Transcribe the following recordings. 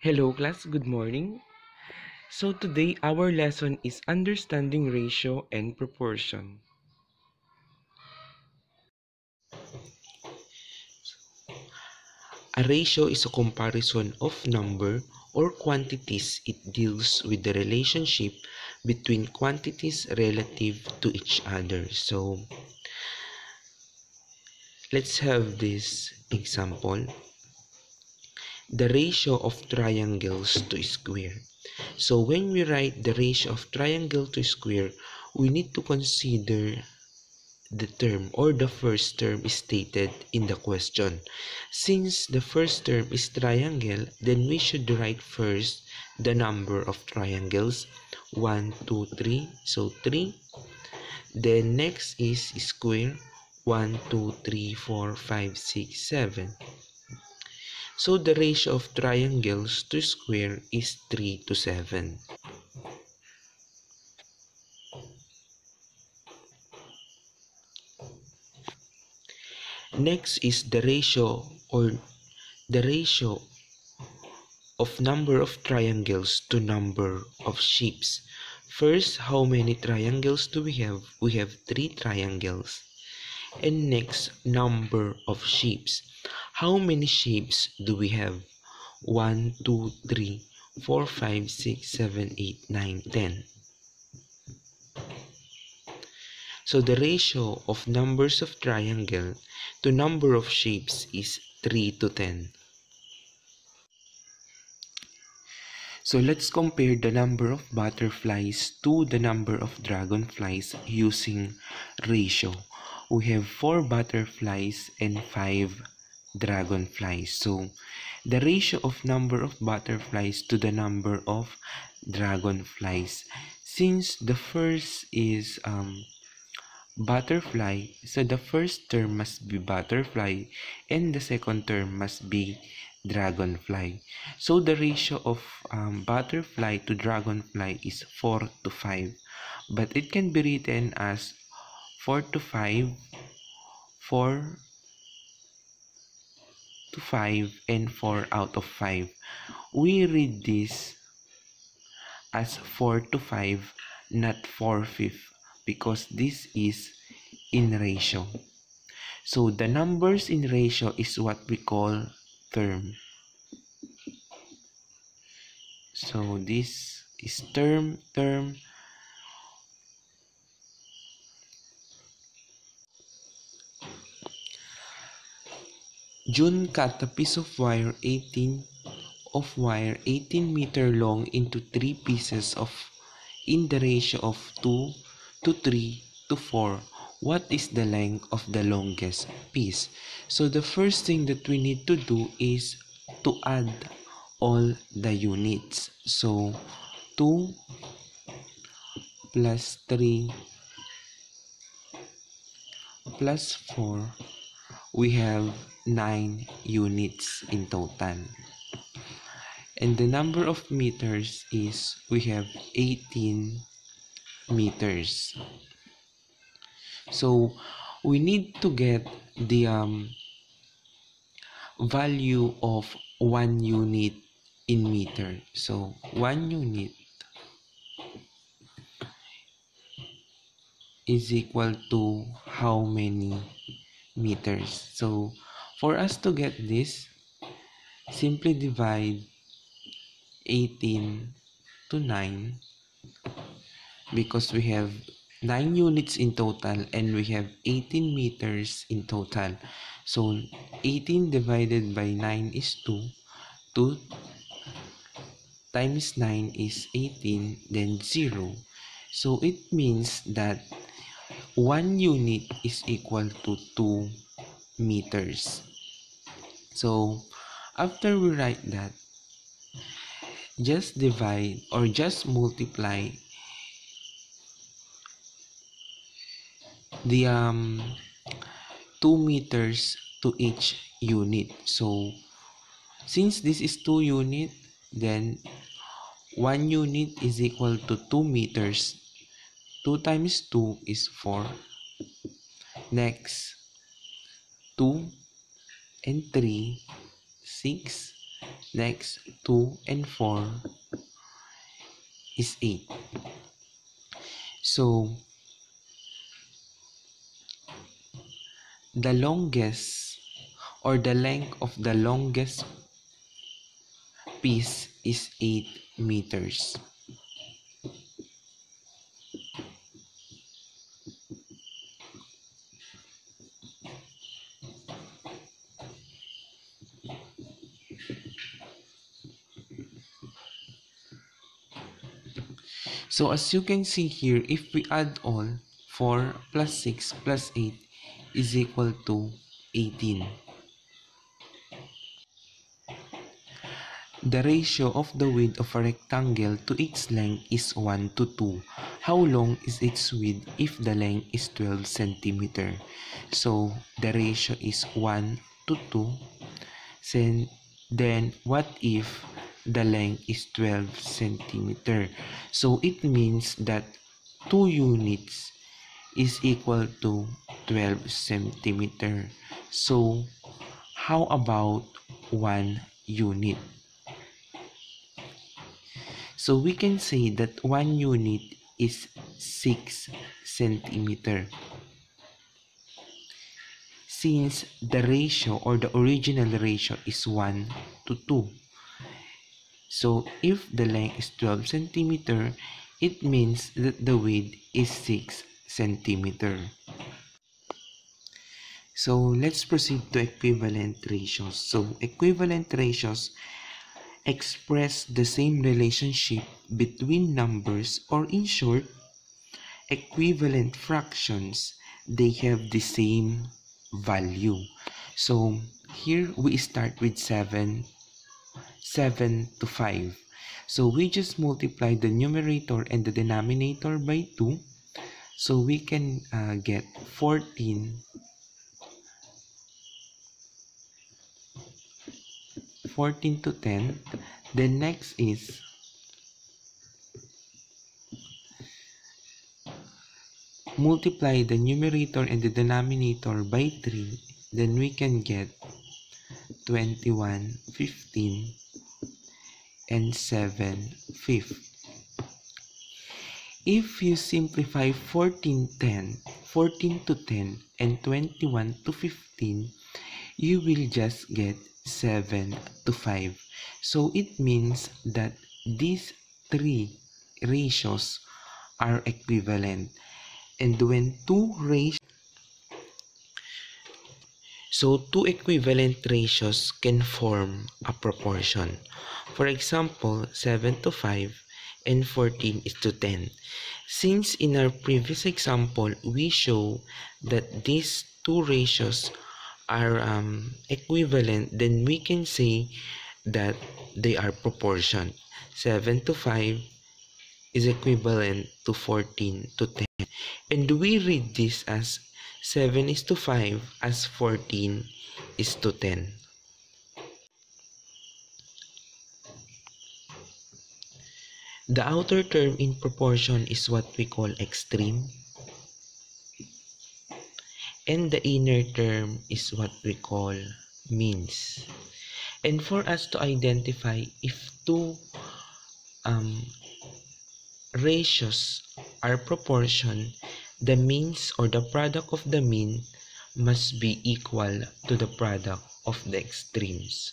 Hello class, good morning. So today our lesson is understanding ratio and proportion. A ratio is a comparison of number or quantities. It deals with the relationship between quantities relative to each other. So let's have this example. The ratio of triangles to square. So when we write the ratio of triangle to square, we need to consider the term or the first term is stated in the question. Since the first term is triangle, then we should write first the number of triangles. 1, 2, 3. So 3. Then next is square. 1, 2, 3, 4, 5, 6, 7. So the ratio of triangles to square is 3 to 7. Next is the ratio of number of triangles to number of shapes. First, how many triangles do we have? We have 3 triangles. And next, number of shapes. How many shapes do we have? 1, 2, 3, 4, 5, 6, 7, 8, 9, 10. So the ratio of numbers of triangle to number of shapes is 3 to 10. So let's compare the number of butterflies to the number of dragonflies using ratio. We have 4 butterflies and 5 dragonflies. So the ratio of number of butterflies to the number of dragonflies. Since the first is butterfly, so the first term must be butterfly and the second term must be dragonfly. So the ratio of butterfly to dragonfly is 4 to 5, but it can be written as 4 to 5, 4 to 5, and 4 out of 5. We read this as 4 to 5, not 4/5, because this is in ratio. So the numbers in ratio is what we call term. So this is term. June cut a piece of wire 18-meter long into 3 pieces in the ratio of 2 to 3 to 4. What is the length of the longest piece? So the first thing that we need to do is to add all the units. So 2 plus 3 plus 4, we have 9 units in total. And the number of meters is we have 18 meters. So we need to get the value of 1 unit in meter. So 1 unit is equal to how many meters? So for us to get this, simply divide 18 to 9 because we have 9 units in total and we have 18 meters in total. So 18 divided by 9 is 2. 2 times 9 is 18, then 0. So it means that 1 unit is equal to 2 meters. So after we write that, just divide or just multiply the 2 meters to each unit. So since this is 2 unit, then 1 unit is equal to 2 meters. 2 times 2 is 4. Next, 2 and 3, 6. Next, 2 and 4 is 8. So, the longest or the length of the longest piece is 8 meters. So as you can see here, if we add all, 4 plus 6 plus 8 is equal to 18. The ratio of the width of a rectangle to its length is 1 to 2. How long is its width if the length is 12 centimeter? So the ratio is 1 to 2. Then what if the length is 12 centimeter? So it means that 2 units is equal to 12 centimeter. So how about 1 unit? So we can say that 1 unit is 6 centimeter. Since the ratio or the original ratio is 1 to 2. So if the length is 12 centimeter, it means that the width is 6 centimeter. So let's proceed to equivalent ratios. So equivalent ratios express the same relationship between numbers, or in short, equivalent fractions. They have the same value. So here we start with 7 to 5. So we just multiply the numerator and the denominator by 2. So we can get 14 to 10. Then next is multiply the numerator and the denominator by 3. Then we can get 21, 15, and 7 fifths. If you simplify 14 to 10 and 21 to 15, you will just get 7 to 5. So it means that these 3 ratios are equivalent. And when two equivalent ratios can form a proportion. For example, 7 to 5 and 14 is to 10. Since in our previous example, we show that these two ratios are equivalent, then we can say that they are proportion. 7 to 5 is equivalent to 14 to 10. And we read this as 7 is to 5 as 14 is to 10. The outer term in proportion is what we call extreme. And the inner term is what we call means. And for us to identify if two ratios are proportion, the means or the product of the mean must be equal to the product of the extremes.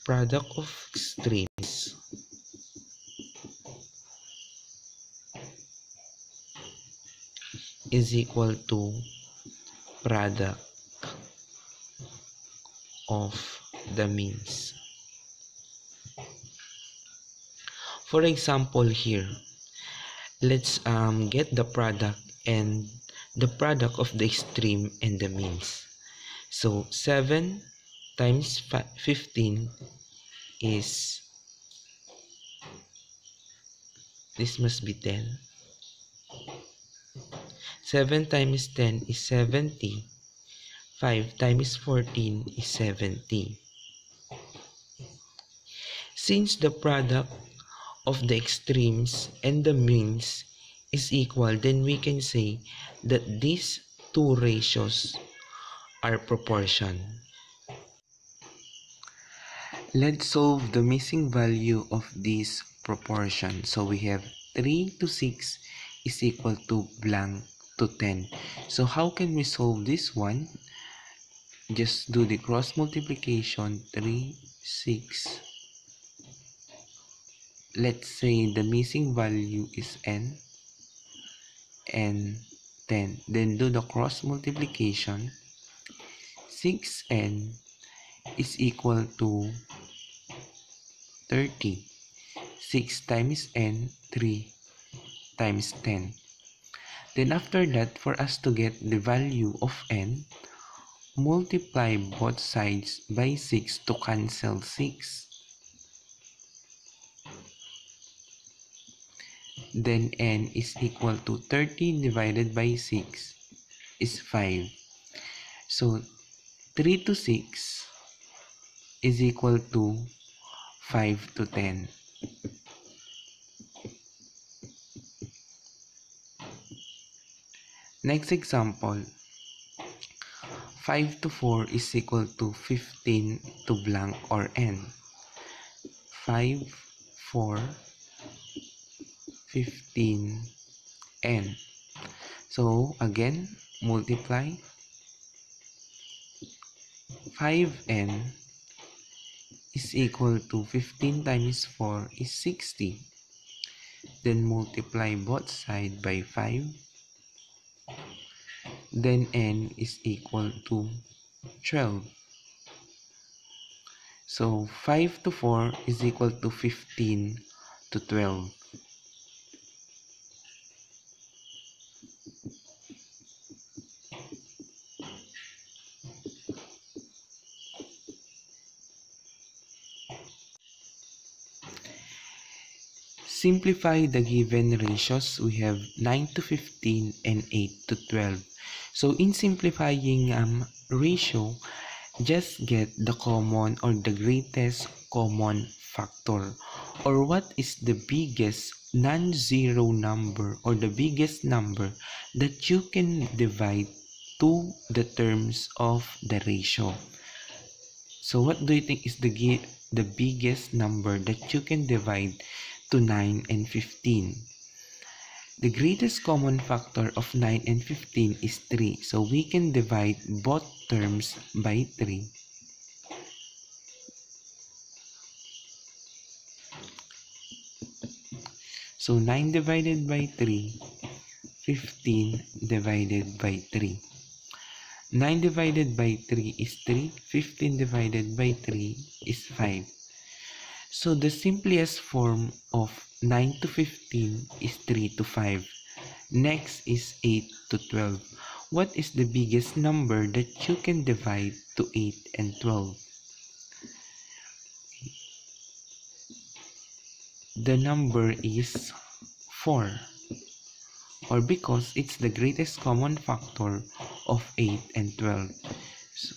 Product of extremes is equal to product of the means. For example here, let's get the product and the product of the extreme and the means. So 7 times 15 is, this must be 10. 7 times 10 is 70. 5 times 14 is 70. Since the product of the extremes and the means is equal, then we can say that these two ratios are proportion. Let's solve the missing value of this proportion. So we have 3 to 6 is equal to blank to 10. So how can we solve this one? Just do the cross multiplication. 3, 6. Let's say the missing value is n and 10. Then do the cross multiplication. 6n is equal to 30. 6 times n, 3 times 10. Then after that, for us to get the value of n, multiply both sides by 6 to cancel 6. Then n is equal to 30 divided by 6 is 5. So 3 to 6 is equal to 5 to 10. Next example, 5 to 4 is equal to 15 to blank or n. 5, 4, 15, n. So again, multiply. 5n is equal to 15 times 4 is 60. Then multiply both sides by 5. Then n is equal to 12. So 5 to 4 is equal to 15 to 12. Simplify the given ratios. We have 9 to 15 and 8 to 12. So in simplifying ratio, just get the common or the greatest common factor, or what is the biggest non-zero number or the biggest number that you can divide to the terms of the ratio. So what do you think is the biggest number that you can divide to 9 and 15? The greatest common factor of 9 and 15 is 3. So we can divide both terms by 3. So 9 divided by 3, 15 divided by 3. 9 divided by 3 is 3. 15 divided by 3 is 5. So the simplest form of 9 to 15 is 3 to 5. Next is 8 to 12. What is the biggest number that you can divide to 8 and 12? The number is 4. Or because it's the greatest common factor of 8 and 12. So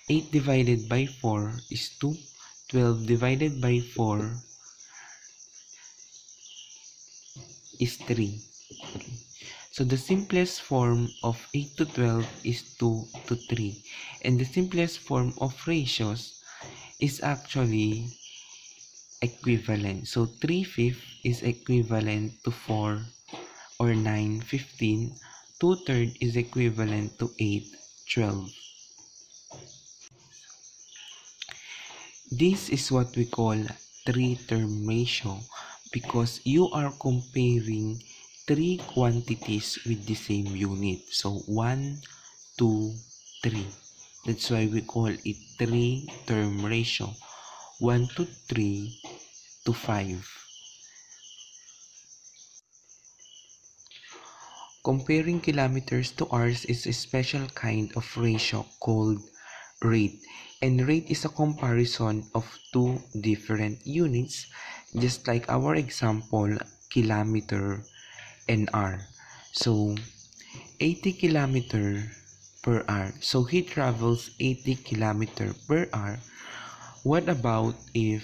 8 divided by 4 is 2. 12 divided by 4 is 3. So the simplest form of 8 to 12 is 2 to 3. And the simplest form of ratios is actually equivalent. So 3/5 is equivalent to 4 or 9, 15. 2/3 is equivalent to 8, 12. This is what we call three-term ratio because you are comparing three quantities with the same unit. So 1, 2, 3. That's why we call it three-term ratio. 1 to 3 to 5. Comparing kilometers to hours is a special kind of ratio called rate. And rate is a comparison of two different units, just like our example, kilometer and hour. So 80 kilometer per hour. So he travels 80 kilometer per hour. What about if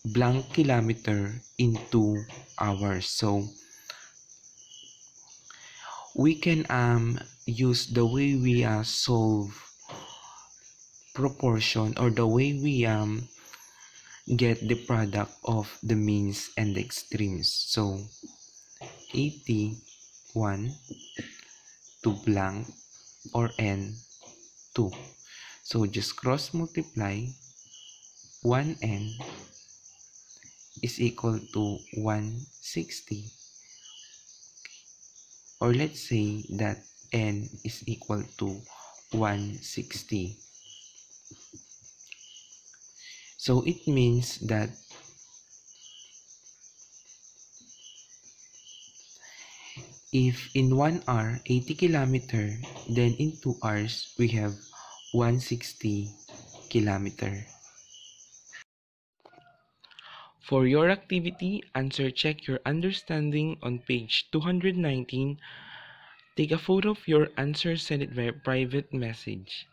blank kilometer in 2 hours? So we can use the way we solve proportion, or the way we get the product of the means and the extremes. So 81 to blank or n 2. So just cross multiply 1n is equal to 160, or let's say that n is equal to 160. So it means that if in 1 hour 80 kilometer, then in 2 hours we have 160 kilometer. For your activity, answer check your understanding on page 219. Take a photo of your answer, send it via private message.